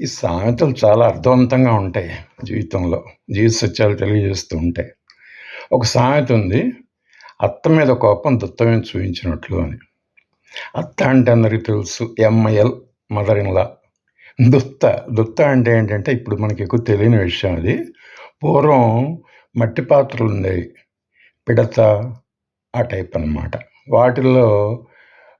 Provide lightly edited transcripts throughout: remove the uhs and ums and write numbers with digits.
ఈ సామెతలు చాలా అర్థవంతంగా ఉంటాయి జీవితంలో. జీవిత సత్యాలు తెలియజేస్తూ ఉంటాయి. ఒక సామెత ఉంది. అత్త మీద కోపం దుత్త మీద చూయించినట్లు అని. అత్త అంటే అందరికి తెలుసు. MIL mother in law. దుత్త, దుత్త అంటే ఏంటంటే ఇప్పుడు మనకి ఎక్కువ తెలియని విషయం అది. పూర్వం మట్టి పాత్రలుండేవి. పిడత ఆ టైప్ అనమాట. వాటిల్లో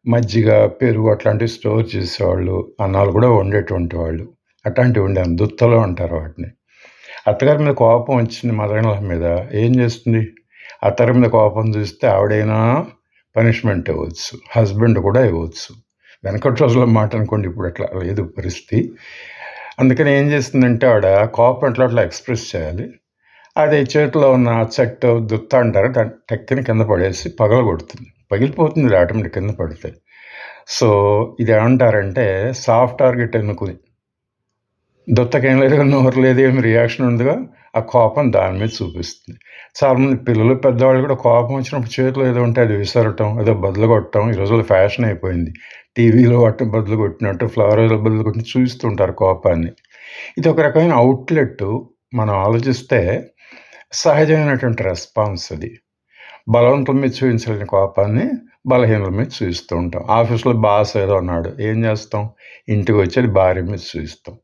మజ్జిగ, పెరుగు అట్లాంటివి స్టోర్ చేసేవాళ్ళు. అన్నాలు కూడా వండేటువంటి వాళ్ళు. అట్లాంటివి ఉండేవి. దుత్తలు అంటారు వాటిని. అత్తగారి మీద కోపం వచ్చింది మదర్ మీద. ఏం చేస్తుంది? అత్తగారి మీద కోపం చూస్తే ఆవిడైనా పనిష్మెంట్ ఇవ్వచ్చు. హస్బెండ్ కూడా ఇవ్వచ్చు. వెనకటి రోజుల మాట అనుకోండి, ఇప్పుడు అట్లా లేదు పరిస్థితి. అందుకని ఏం చేస్తుందంటే ఆవిడ కోపం అట్లా ఎక్స్ప్రెస్ చేయాలి. అది చేతిలో ఉన్న చెట్టు దుత్త అంటారు, దాన్ని టెక్కని కింద పడేసి పగలగొడుతుంది. పగిలిపోతుంది ఆటోమేటిక్ కింద పడితే. సో ఇది ఏమంటారంటే సాఫ్ట్ టార్గెట్ ఎన్నుకుని. దుత్తకేం లేదు, నోరు లేదు, ఏమి రియాక్షన్ ఉందిగా, ఆ కోపం దాని మీద చూపిస్తుంది. చాలామంది పిల్లలు పెద్దవాళ్ళు కూడా కోపం వచ్చినప్పుడు చేతిలో ఏదో ఉంటే అది విసరటం, ఏదో బదులు కొట్టడం ఈ రోజుల్లో ఫ్యాషన్ అయిపోయింది. టీవీలో వాటిని బదులు కొట్టినట్టు, ఫ్లవర్ బదులు కొట్టి చూపిస్తుంటారు కోపాన్ని. ఇది ఒక రకమైన అవుట్లెట్. మనం ఆలోచిస్తే సహజమైనటువంటి రెస్పాన్స్ అది. బలవంతుల మీద చూపించలేని కోపాన్ని బలహీనుల మీద చూపిస్తూ ఉంటాం. ఆఫీస్లో బాస్ ఏదో అన్నాడు, ఏం చేస్తాం? ఇంటికి వచ్చేది భార్య మీద చూపిస్తాం.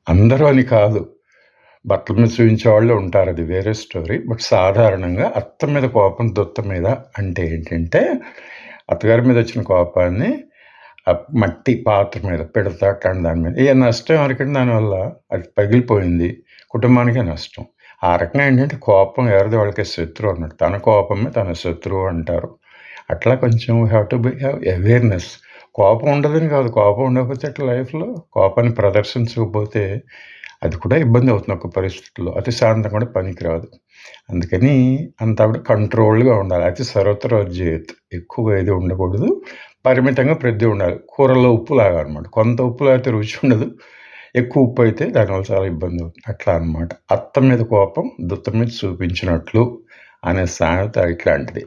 అందరూ అని కాదు, బట్టల మీద చూపించేవాళ్ళు ఉంటారు, అది వేరే స్టోరీ. బట్ సాధారణంగా అత్త మీద కోపం దుత్త మీద అంటే ఏంటంటే, అత్తగారి మీద వచ్చిన కోపాన్ని మట్టి పాత్ర మీద పెడతా అట్లాంటి దాని మీద ఏ నష్టం ఎవరికంటే దానివల్ల అది పగిలిపోయింది, కుటుంబానికే నష్టం. ఆ రకంగా ఏంటంటే కోపం ఎవరిది వాళ్ళకే శత్రువు అన్నట్టు. తన కోపమే తన శత్రువు అంటారు. అట్లా కొంచెం have to be have awareness. కోపం ఉండదని కాదు, కోపం ఉండకపోతే అట్లా లైఫ్లో కోపాన్ని ప్రదర్శించకపోతే అది కూడా ఇబ్బంది అవుతుంది ఒక పరిస్థితుల్లో. అతి శాంతం కూడా పనికిరాదు. అందుకని అంతా కూడా కంట్రోల్గా ఉండాలి. అతి సర్వత్రోజ్జేత్, ఎక్కువగా ఏది ఉండకూడదు, పరిమితంగా ప్రతి ఉండాలి. కూరల్లో ఉప్పు లాగా అనమాట. కొంత ఉప్పు లేకపోతే రుచి ఉండదు, ఎక్కువ ఉప్పు అయితే దానివల్ల చాలా ఇబ్బంది అవుతుంది. అట్లా అనమాట. అత్త మీద కోపం దుత్త మీద చూపించినట్లు అనే సామెత ఇట్లాంటిది.